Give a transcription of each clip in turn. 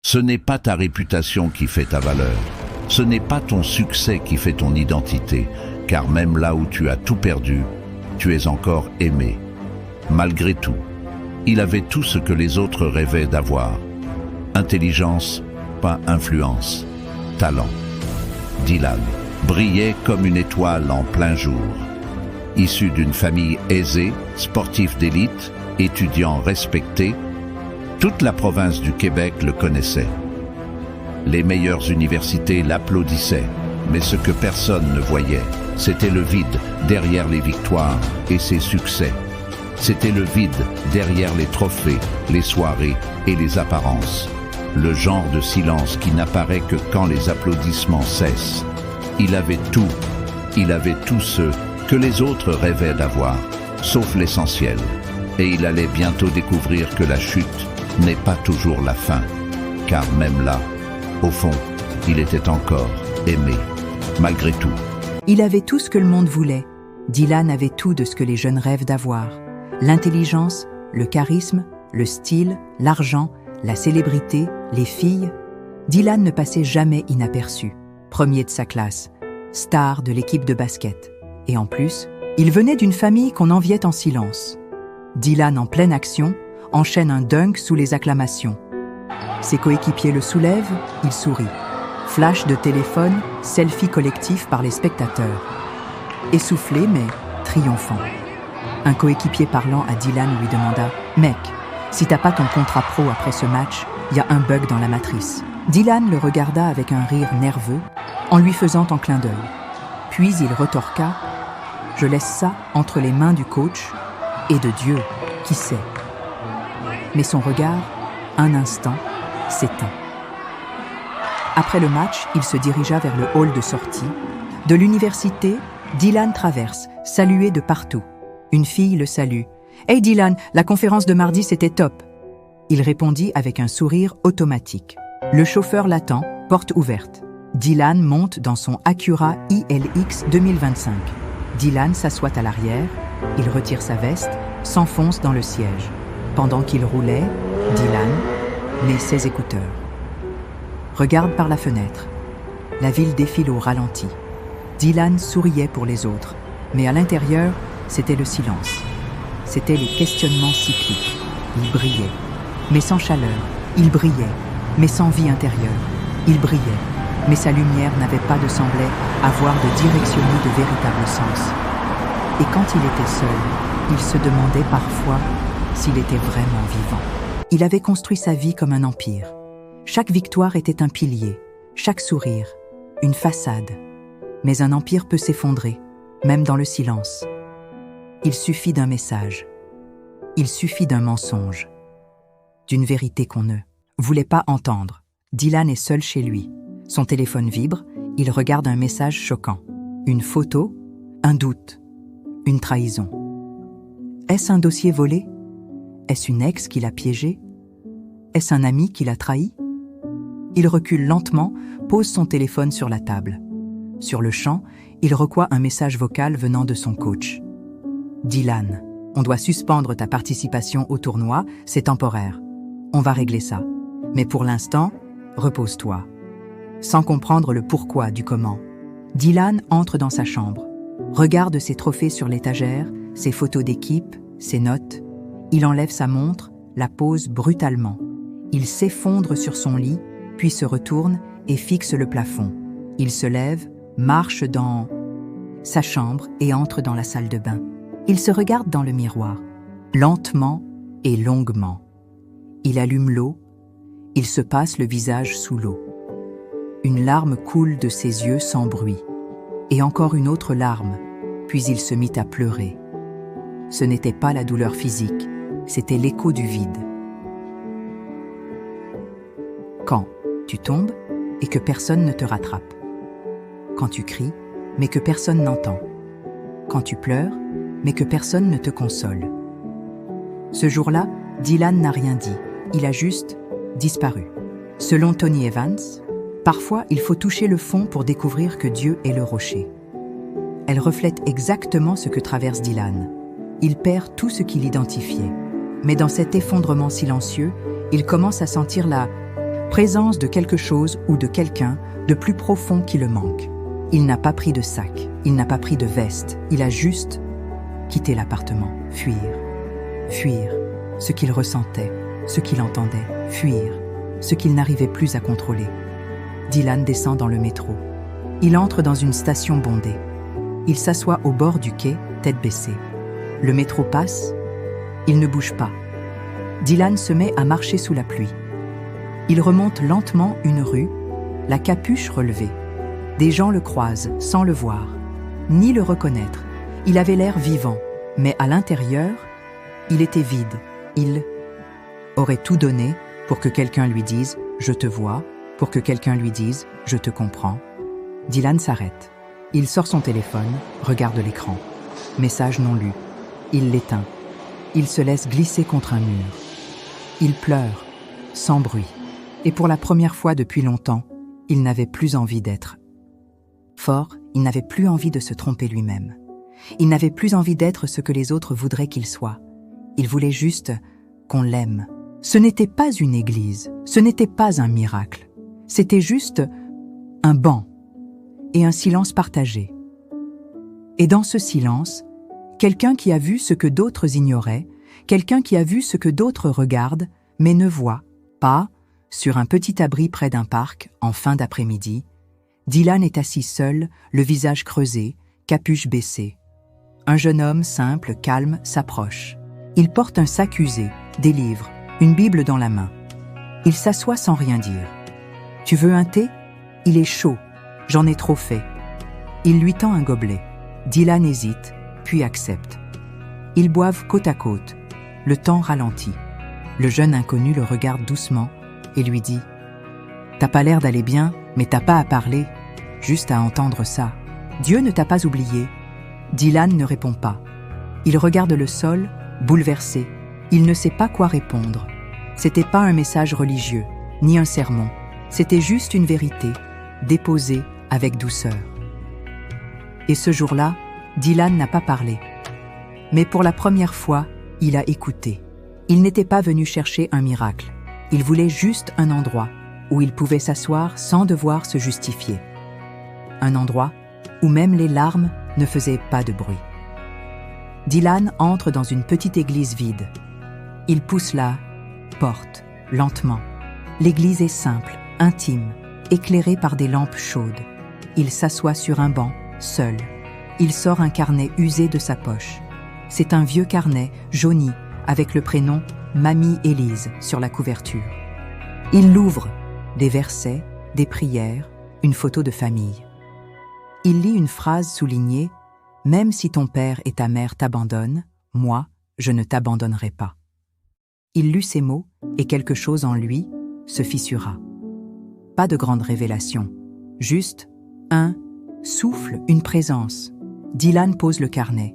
Ce n'est pas ta réputation qui fait ta valeur. Ce n'est pas ton succès qui fait ton identité, car même là où tu as tout perdu, tu es encore aimé. Malgré tout, il avait tout ce que les autres rêvaient d'avoir. Intelligence, pas influence. Talent. Dylan brillait comme une étoile en plein jour. Issu d'une famille aisée, sportif d'élite, étudiant respecté, toute la province du Québec le connaissait. Les meilleures universités l'applaudissaient, mais ce que personne ne voyait, c'était le vide derrière les victoires et ses succès. C'était le vide derrière les trophées, les soirées et les apparences. Le genre de silence qui n'apparaît que quand les applaudissements cessent. Il avait tout ce que les autres rêvaient d'avoir, sauf l'essentiel. Et il allait bientôt découvrir que la chute n'est pas toujours la fin, car même là, au fond, il était encore aimé, malgré tout. Il avait tout ce que le monde voulait. Dylan avait tout de ce que les jeunes rêvent d'avoir. L'intelligence, le charisme, le style, l'argent, la célébrité, les filles. Dylan ne passait jamais inaperçu. Premier de sa classe, star de l'équipe de basket. Et en plus, il venait d'une famille qu'on enviait en silence. Dylan, en pleine action, enchaîne un dunk sous les acclamations. Ses coéquipiers le soulèvent, il sourit. Flash de téléphone, selfie collectif par les spectateurs. Essoufflé mais triomphant. Un coéquipier parlant à Dylan lui demanda « Mec, si t'as pas ton contrat pro après ce match, il y a un bug dans la matrice. » Dylan le regarda avec un rire nerveux, en lui faisant un clin d'œil. Puis il retorqua « Je laisse ça entre les mains du coach et de Dieu, qui sait. » Mais son regard, un instant, s'éteint. Après le match, il se dirigea vers le hall de sortie. De l'université, Dylan traverse, salué de partout. Une fille le salue. « Hey Dylan, la conférence de mardi, c'était top !» Il répondit avec un sourire automatique. Le chauffeur l'attend, porte ouverte. Dylan monte dans son Acura ILX 2025. Dylan s'assoit à l'arrière, il retire sa veste, s'enfonce dans le siège. Pendant qu'il roulait, Dylan met ses écouteurs. Regarde par la fenêtre. La ville défile au ralenti. Dylan souriait pour les autres, mais à l'intérieur, c'était le silence. C'étaient les questionnements cycliques. Il brillait, mais sans chaleur. Il brillait, mais sans vie intérieure. Il brillait, mais sa lumière n'avait pas de semblait avoir de direction ni de véritable sens. Et quand il était seul, il se demandait parfois s'il était vraiment vivant. Il avait construit sa vie comme un empire. Chaque victoire était un pilier, chaque sourire, une façade. Mais un empire peut s'effondrer, même dans le silence. Il suffit d'un message. Il suffit d'un mensonge. D'une vérité qu'on ne voulait pas entendre. Dylan est seul chez lui. Son téléphone vibre, il regarde un message choquant. Une photo, un doute, une trahison. Est-ce un dossier volé? Est-ce une ex qui l'a piégé? Est-ce un ami qui l'a trahi? Il recule lentement, pose son téléphone sur la table. Sur le champ, il reçoit un message vocal venant de son coach. « Dylan, on doit suspendre ta participation au tournoi, c'est temporaire. On va régler ça. Mais pour l'instant, repose-toi. » Sans comprendre le pourquoi du comment, Dylan entre dans sa chambre, regarde ses trophées sur l'étagère, ses photos d'équipe, ses notes. Il enlève sa montre, la pose brutalement. Il s'effondre sur son lit, puis se retourne et fixe le plafond. Il se lève, marche dans sa chambre et entre dans la salle de bain. Il se regarde dans le miroir, lentement et longuement. Il allume l'eau, il se passe le visage sous l'eau. Une larme coule de ses yeux sans bruit, et encore une autre larme, puis il se mit à pleurer. Ce n'était pas la douleur physique, c'était l'écho du vide. Quand tu tombes et que personne ne te rattrape. Quand tu cries, mais que personne n'entend. Quand tu pleures, mais que personne ne te console. Ce jour-là, Dylan n'a rien dit, il a juste disparu. Selon Tony Evans, parfois il faut toucher le fond pour découvrir que Dieu est le rocher. Elle reflète exactement ce que traverse Dylan. Il perd tout ce qu'il identifiait. Mais dans cet effondrement silencieux, il commence à sentir la présence de quelque chose ou de quelqu'un de plus profond qui le manque. Il n'a pas pris de sac, il n'a pas pris de veste, il a juste quitté l'appartement, fuir. Fuir ce qu'il ressentait, ce qu'il entendait, fuir ce qu'il n'arrivait plus à contrôler. Dylan descend dans le métro. Il entre dans une station bondée. Il s'assoit au bord du quai, tête baissée. Le métro passe, il ne bouge pas. Dylan se met à marcher sous la pluie. Il remonte lentement une rue, la capuche relevée. Des gens le croisent sans le voir, ni le reconnaître. Il avait l'air vivant, mais à l'intérieur, il était vide. Il aurait tout donné pour que quelqu'un lui dise « Je te vois », pour que quelqu'un lui dise « Je te comprends ». Dylan s'arrête. Il sort son téléphone, regarde l'écran. Message non lu. Il l'éteint. Il se laisse glisser contre un mur. Il pleure, sans bruit. Et pour la première fois depuis longtemps, il n'avait plus envie d'être. Fort, il n'avait plus envie de se tromper lui-même. Il n'avait plus envie d'être ce que les autres voudraient qu'il soit. Il voulait juste qu'on l'aime. Ce n'était pas une église, ce n'était pas un miracle. C'était juste un banc et un silence partagé. Et dans ce silence, quelqu'un qui a vu ce que d'autres ignoraient, quelqu'un qui a vu ce que d'autres regardent, mais ne voit pas, sur un petit abri près d'un parc, en fin d'après-midi, Dylan est assis seul, le visage creusé, capuche baissée. Un jeune homme simple, calme, s'approche. Il porte un sac usé, des livres, une Bible dans la main. Il s'assoit sans rien dire. « Tu veux un thé ? Il est chaud. J'en ai trop fait. » Il lui tend un gobelet. Dylan hésite, puis accepte. Ils boivent côte à côte. Le temps ralentit. Le jeune inconnu le regarde doucement et lui dit « T'as pas l'air d'aller bien, mais t'as pas à parler, juste à entendre ça. Dieu ne t'a pas oublié. » Dylan ne répond pas. Il regarde le sol, bouleversé. Il ne sait pas quoi répondre. C'était pas un message religieux, ni un sermon. C'était juste une vérité, déposée avec douceur. Et ce jour-là, Dylan n'a pas parlé. Mais pour la première fois, il a écouté. Il n'était pas venu chercher un miracle. Il voulait juste un endroit où il pouvait s'asseoir sans devoir se justifier. Un endroit où même les larmes ne faisaient pas de bruit. Dylan entre dans une petite église vide. Il pousse la porte, lentement. L'église est simple, intime, éclairée par des lampes chaudes. Il s'assoit sur un banc, seul. Il sort un carnet usé de sa poche. C'est un vieux carnet, jauni, avec le prénom Mamie Élise sur la couverture. Il l'ouvre, des versets, des prières, une photo de famille. Il lit une phrase soulignée « Même si ton père et ta mère t'abandonnent, moi, je ne t'abandonnerai pas. » Il lut ces mots et quelque chose en lui se fissura. Pas de grande révélation, juste un souffle, une présence. Dylan pose le carnet.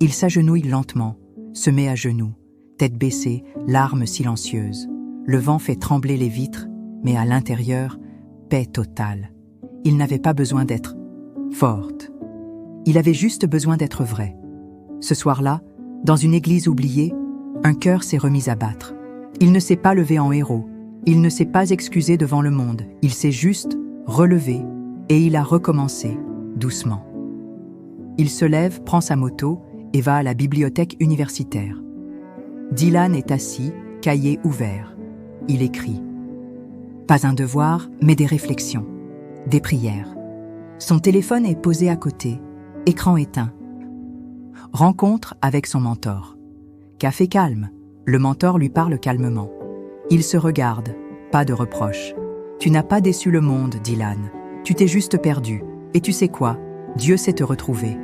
Il s'agenouille lentement, se met à genoux, tête baissée, larmes silencieuses. Le vent fait trembler les vitres, mais à l'intérieur, paix totale. Il n'avait pas besoin d'être forte. Il avait juste besoin d'être vrai. Ce soir-là, dans une église oubliée, un cœur s'est remis à battre. Il ne s'est pas levé en héros. Il ne s'est pas excusé devant le monde. Il s'est juste relevé et il a recommencé, doucement. Il se lève, prend sa moto et va à la bibliothèque universitaire. Dylan est assis, cahier ouvert. Il écrit. Pas un devoir, mais des réflexions, des prières. Son téléphone est posé à côté, écran éteint. Rencontre avec son mentor. Café calme, le mentor lui parle calmement. Ils se regardent, pas de reproches. Tu n'as pas déçu le monde, Dylan. Tu t'es juste perdu. Et tu sais quoi? Dieu sait te retrouver.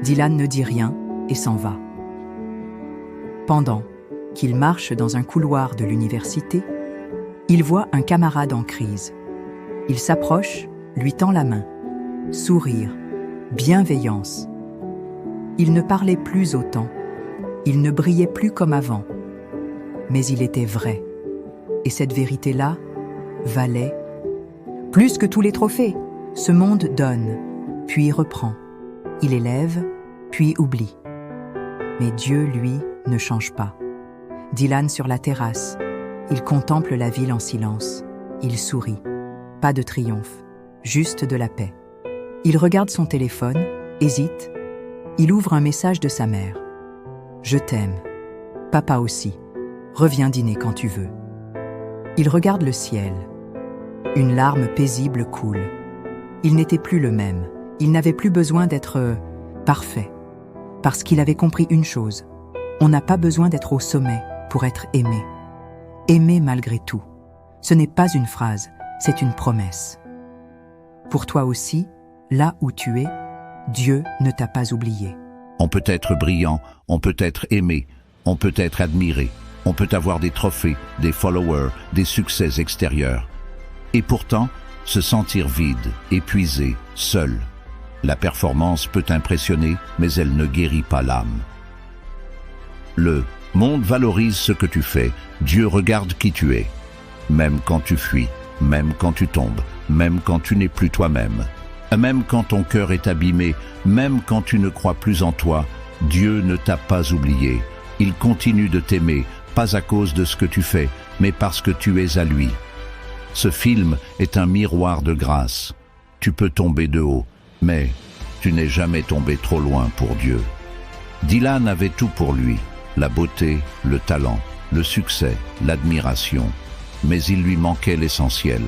Dylan ne dit rien et s'en va. Pendant qu'il marche dans un couloir de l'université, il voit un camarade en crise. Il s'approche, lui tend la main. Sourire, bienveillance. Il ne parlait plus autant. Il ne brillait plus comme avant. Mais il était vrai. Et cette vérité-là valait plus que tous les trophées. Ce monde donne, puis reprend. Il élève, puis oublie. Mais Dieu, lui, ne change pas. Dylan sur la terrasse. Il contemple la ville en silence. Il sourit. Pas de triomphe, juste de la paix. Il regarde son téléphone, hésite. Il ouvre un message de sa mère. « Je t'aime. Papa aussi. Reviens dîner quand tu veux. » Il regarde le ciel. Une larme paisible coule. Il n'était plus le même. Il n'avait plus besoin d'être parfait. Parce qu'il avait compris une chose. On n'a pas besoin d'être au sommet pour être aimé. Aimer malgré tout. Ce n'est pas une phrase, c'est une promesse. Pour toi aussi, là où tu es, Dieu ne t'a pas oublié. On peut être brillant, on peut être aimé, on peut être admiré, on peut avoir des trophées, des followers, des succès extérieurs. Et pourtant, se sentir vide, épuisé, seul. La performance peut impressionner, mais elle ne guérit pas l'âme. Le monde valorise ce que tu fais, Dieu regarde qui tu es. Même quand tu fuis, même quand tu tombes, même quand tu n'es plus toi-même, même quand ton cœur est abîmé, même quand tu ne crois plus en toi, Dieu ne t'a pas oublié. Il continue de t'aimer, pas à cause de ce que tu fais, mais parce que tu es à lui. Ce film est un miroir de grâce. Tu peux tomber de haut, mais tu n'es jamais tombé trop loin pour Dieu. Dylan avait tout pour lui, la beauté, le talent, le succès, l'admiration. Mais il lui manquait l'essentiel,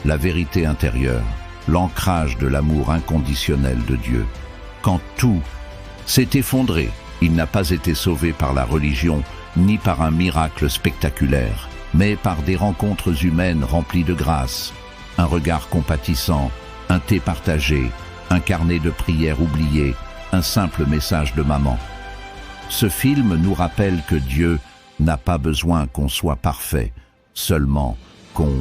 la vérité intérieure, l'ancrage de l'amour inconditionnel de Dieu. Quand tout s'est effondré, il n'a pas été sauvé par la religion, ni par un miracle spectaculaire, mais par des rencontres humaines remplies de grâce, un regard compatissant, un thé partagé, un carnet de prières oublié, un simple message de maman. Ce film nous rappelle que Dieu n'a pas besoin qu'on soit parfait, seulement qu'on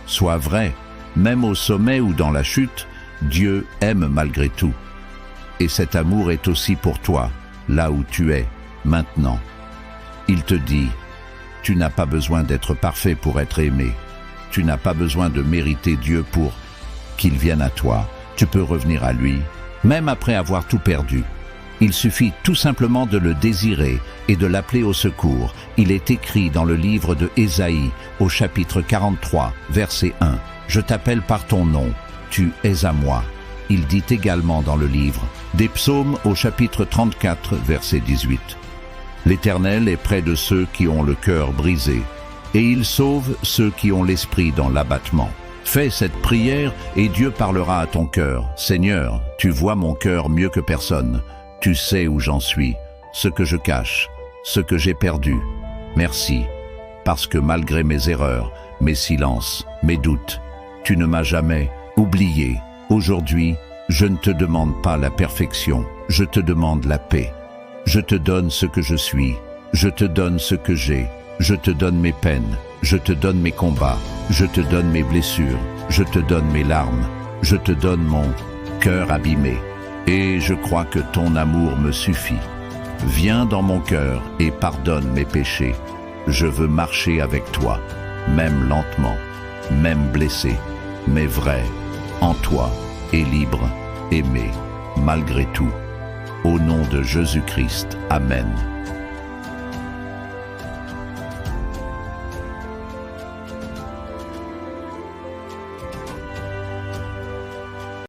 soit vrai. Même au sommet ou dans la chute, Dieu aime malgré tout. Et cet amour est aussi pour toi, là où tu es, maintenant. Il te dit, tu n'as pas besoin d'être parfait pour être aimé. Tu n'as pas besoin de mériter Dieu pour qu'il vienne à toi. Tu peux revenir à lui, même après avoir tout perdu. Il suffit tout simplement de le désirer et de l'appeler au secours. Il est écrit dans le livre de Ésaïe, au chapitre 43, verset 1. « Je t'appelle par ton nom, tu es à moi ». Il dit également dans le livre des Psaumes, au chapitre 34, verset 18. « L'Éternel est près de ceux qui ont le cœur brisé, et il sauve ceux qui ont l'esprit dans l'abattement. » Fais cette prière et Dieu parlera à ton cœur. « Seigneur, tu vois mon cœur mieux que personne. Tu sais où j'en suis, ce que je cache, ce que j'ai perdu. Merci, parce que malgré mes erreurs, mes silences, mes doutes, tu ne m'as jamais oublié. Aujourd'hui, je ne te demande pas la perfection, je te demande la paix. Je te donne ce que je suis, je te donne ce que j'ai, je te donne mes peines, je te donne mes combats, je te donne mes blessures, je te donne mes larmes, je te donne mon cœur abîmé. Et je crois que ton amour me suffit. Viens dans mon cœur et pardonne mes péchés. Je veux marcher avec toi, même lentement, même blessé, mais vrai, en toi et libre, aimé, malgré tout. Au nom de Jésus-Christ, Amen.